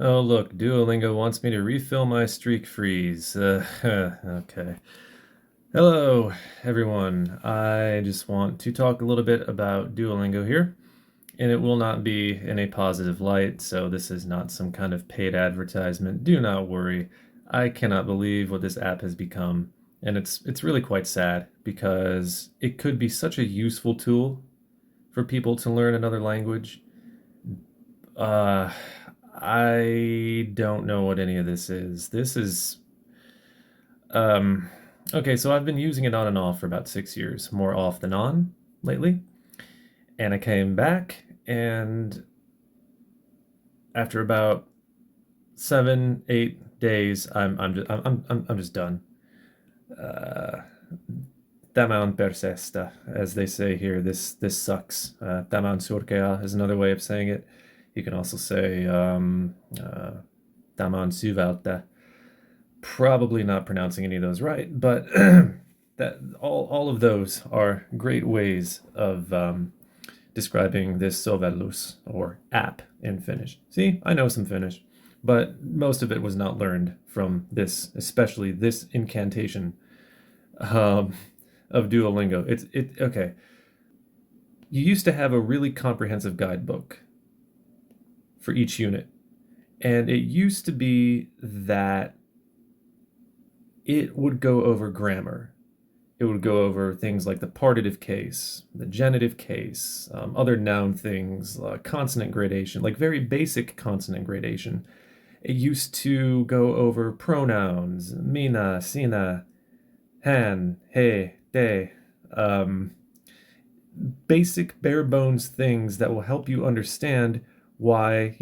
Oh, look, Duolingo wants me to refill my streak freeze. Okay. Hello, everyone. I just want to talk a little bit about Duolingo here, and it will not be in a positive light, so this is not some kind of paid advertisement. Do not worry. I cannot believe what this app has become, and it's really quite sad because it could be such a useful tool for people to learn another language. Uh, I don't know what any of this is. This is um okay, so I've been using it on and off for about 6 years, more off than on lately. And I came back and after about 7, 8 days, I'm just done. Uh Daman persesta, as they say here. This sucks. Daman surkea is another way of saying it. You can also say Daman syvältä. Probably not pronouncing any of those right, but that all of those are great ways of describing this sovellus or app in Finnish. See, I know some Finnish, but most of it was not learned from this, especially this incantation um, of Duolingo. It okay. You used to have a really comprehensive guidebook for each unit, and it used to be that it would go over grammar. It would go over things like the partitive case, the genitive case, other noun things, consonant gradation, like very basic consonant gradation. It used to go over pronouns, mina, sina, han, he, de, um, basic bare bones things that will help you understand why,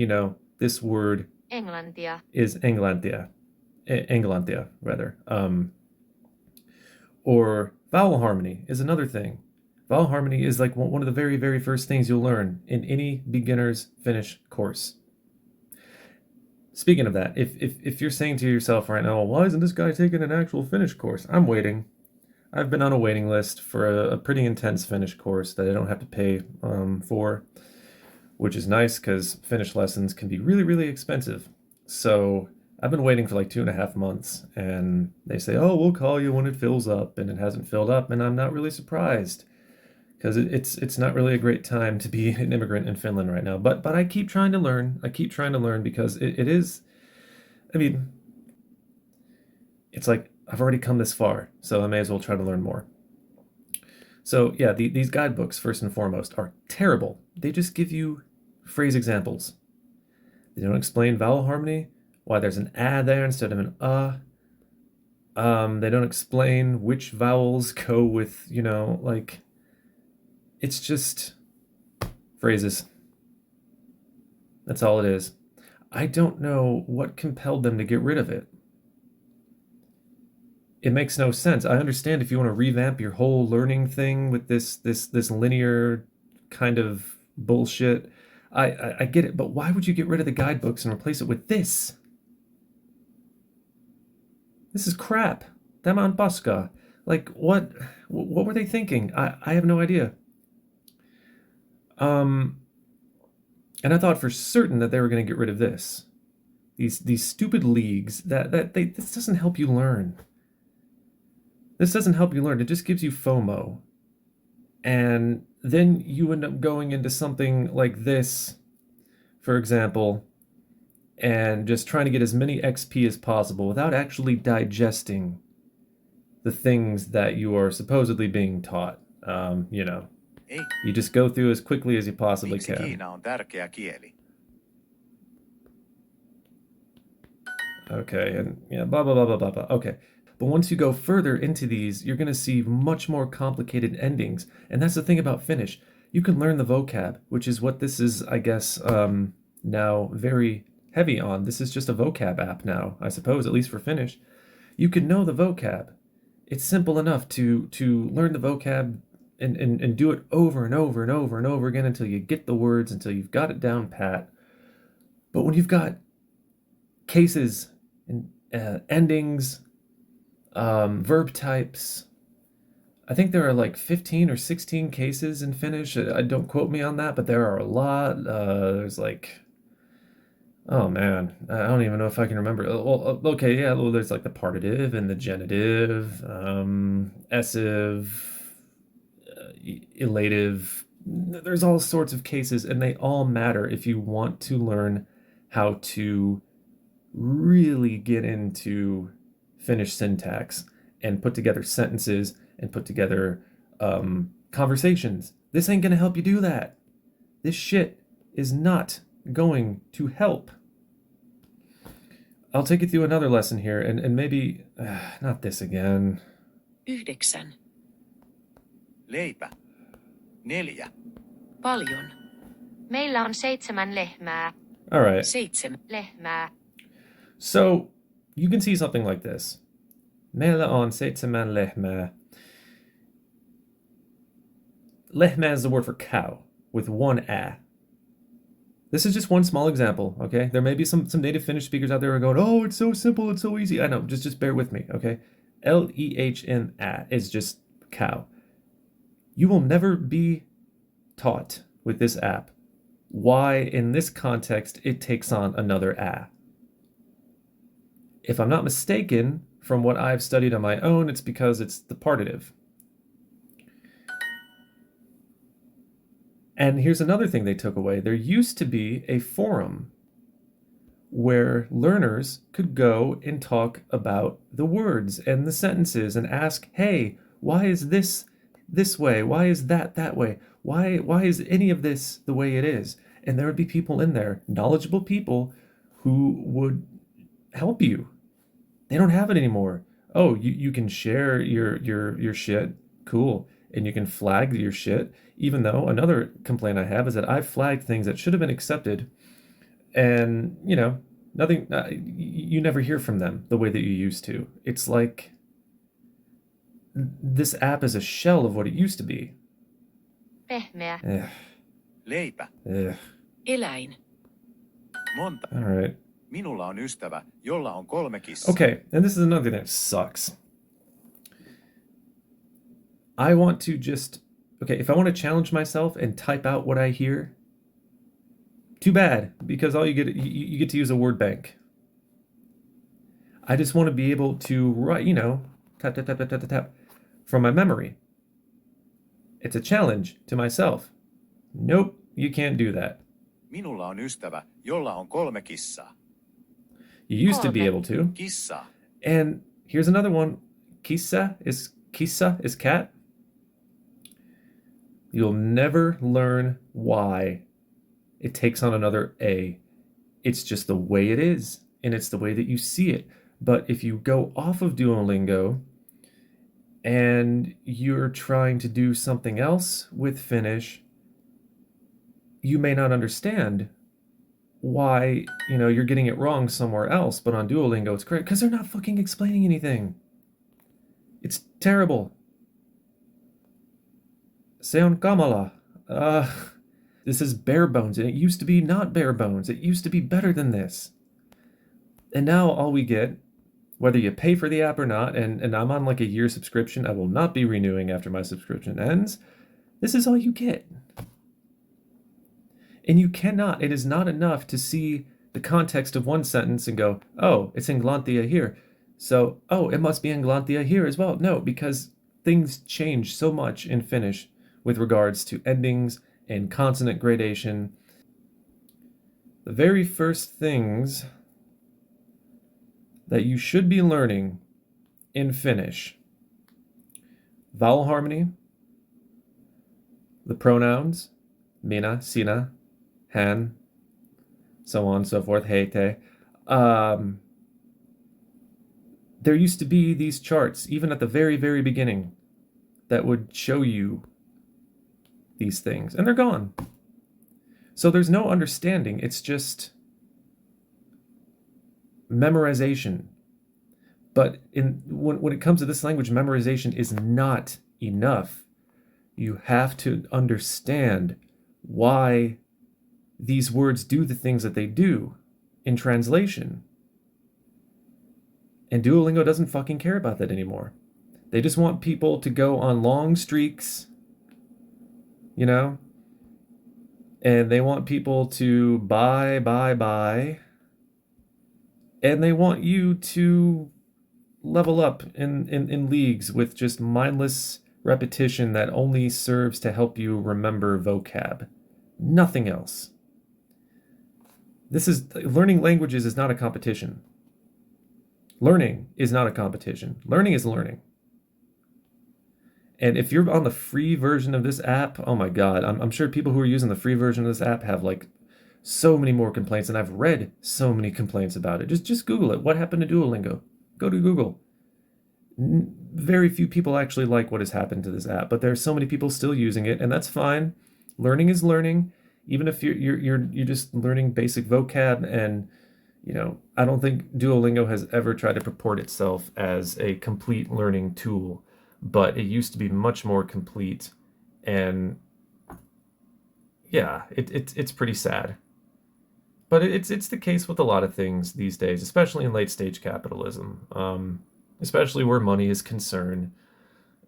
this word Englantia. is Englantia, Englantia rather. Or vowel harmony is another thing. Vowel harmony is like one of the very, very first things you'll learn in any beginner's Finnish course. Speaking of that, if you're saying to yourself right now, why isn't this guy taking an actual Finnish course? I'm waiting. I've been on a waiting list for a pretty intense Finnish course that I don't have to pay for, which is nice because Finnish lessons can be really, really expensive. So I've been waiting for like 2.5 months, and they say, "Oh, we'll call you when it fills up," and it hasn't filled up, and I'm not really surprised because it's not really a great time to be an immigrant in Finland right now. But I keep trying to learn. I keep trying to learn because it is. I mean, it's like I've already come this far, so I may as well try to learn more. So yeah, these guidebooks first and foremost are terrible. They just give you phrase examples. They don't explain vowel harmony, why there's an a there instead of an uh. They don't explain which vowels go with, like it's just phrases. That's all it is. I don't know what compelled them to get rid of it. It makes no sense. I understand if you want to revamp your whole learning thing with this linear kind of bullshit. I get it, but why would you get rid of the guidebooks and replace it with this? This is crap. Daman Baska. Like what were they thinking? I have no idea. Um and I thought for certain that they were going to get rid of this. These stupid leagues this doesn't help you learn. This doesn't help you learn. It just gives you FOMO. And then you end up going into something like this, for example, and just trying to get as many XP as possible without actually digesting the things that you are supposedly being taught. Ei, You just go through as quickly as you possibly miksi can. Kiina on tärkeä kieli? Okay, and yeah, blah, blah, blah, blah, blah, blah. Okay. But once you go further into these, you're going to see much more complicated endings. And that's the thing about Finnish. You can learn the vocab, which is what this is, I guess, now very heavy on. This is just a vocab app now, I suppose, at least for Finnish. You can know the vocab. It's simple enough to learn the vocab and do it over and over and over and over again until you get the words, until you've got it down pat. But when you've got cases and endings, verb types. I think there are like 15 or 16 cases in Finnish. I don't quote me on that, but there are a lot. There's like Oh man, I don't even know if I can remember. Well, okay, yeah, well, there's like the partitive and the genitive, essive, elative. There's all sorts of cases, and they all matter if you want to learn how to really get into Finnish syntax and put together sentences and put together conversations. This ain't gonna help you do that. This shit is not going to help. I'll take you through another lesson here, and maybe not this again. 9. Leipä. 4. Paljon. Meillä on 7 lehmää. All right. 7. Lehmää. So you can see something like this. Meillä on 7 lehmää. Lehmää is the word for cow with one a. This is just one small example, okay? There may be some native Finnish speakers out there who are going, oh, it's so simple, it's so easy. I know, just bear with me, okay? Lehmä is just cow. You will never be taught with this app why, in this context, it takes on another a. If I'm not mistaken, from what I've studied on my own, it's because it's the partitive. And here's another thing they took away. There used to be a forum where learners could go and talk about the words and the sentences and ask, hey, why is this way? Why is that way? Why is any of this the way it is? And there would be people in there, knowledgeable people, who would help you. They don't have it anymore. Oh, you can share your shit. Cool. And you can flag your shit, even though another complaint I have is that I've flagged things that should have been accepted, and nothing. You never hear from them the way that you used to. It's like this app is a shell of what it used to be. Pehmeä. Leipä. Eläin. Monta. All right. Minulla on ystävä, jolla on 3 kissaa. Okay, and this is another thing that sucks. I want to just, okay, if I want to challenge myself and type out what I hear, too bad, because all you get to use a word bank. I just want to be able to write, tap, tap, tap, tap, tap, tap, tap, from my memory. It's a challenge to myself. Nope, you can't do that. Minulla on ystävä, jolla on 3 kissaa. You used to be able to. Kissaa. And here's another one. Kissa is cat. You'll never learn why it takes on another A. It's just the way it is, and it's the way that you see it. But if you go off of Duolingo and you're trying to do something else with Finnish, you may not understand why, you're getting it wrong somewhere else, but on Duolingo it's great because they're not fucking explaining anything. It's terrible. Se on kamala. This is bare bones, and it used to be not bare bones. It used to be better than this. And now all we get, whether you pay for the app or not, and I'm on like a year subscription, I will not be renewing after my subscription ends. This is all you get. And you cannot, it is not enough to see the context of one sentence and go, oh, it's Englantia here. So, oh, it must be Englantia here as well. No, because things change so much in Finnish with regards to endings and consonant gradation. The very first things that you should be learning in Finnish: vowel harmony, the pronouns, minä, sinä, hän, so on and so forth, he, te. There used to be these charts, even at the very, very beginning, that would show you these things, and they're gone. So there's no understanding. It's just memorization. But when it comes to this language, memorization is not enough. You have to understand why these words do the things that they do in translation. And Duolingo doesn't fucking care about that anymore. They just want people to go on long streaks, and they want people to buy, And they want you to level up in leagues with just mindless repetition that only serves to help you remember vocab. Nothing else. This is learning languages is not a competition. Learning is not a competition. Learning is learning. And if you're on the free version of this app, oh my God, I'm sure people who are using the free version of this app have like so many more complaints, and I've read so many complaints about it. Just Google it. What happened to Duolingo? Go to Google. Very few people actually like what has happened to this app, but there are so many people still using it, and that's fine. Learning is learning, even if you're just learning basic vocab. And I don't think Duolingo has ever tried to purport itself as a complete learning tool, but it used to be much more complete. And yeah, it's pretty sad. But it's the case with a lot of things these days, especially in late stage capitalism, especially where money is concerned.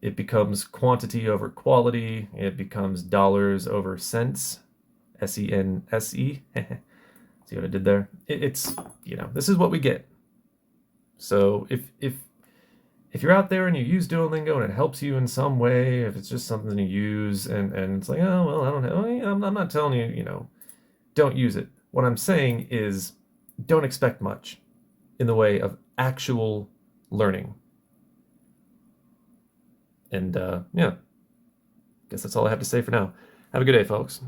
It becomes quantity over quality. It becomes dollars over cents. SENSE. See what I did there? It's this is what we get. So if you're out there and you use Duolingo and it helps you in some way, if it's just something you use and it's like, oh well, I don't know. I'm not telling you, don't use it. What I'm saying is, don't expect much in the way of actual learning. And yeah, guess that's all I have to say for now. Have a good day, folks.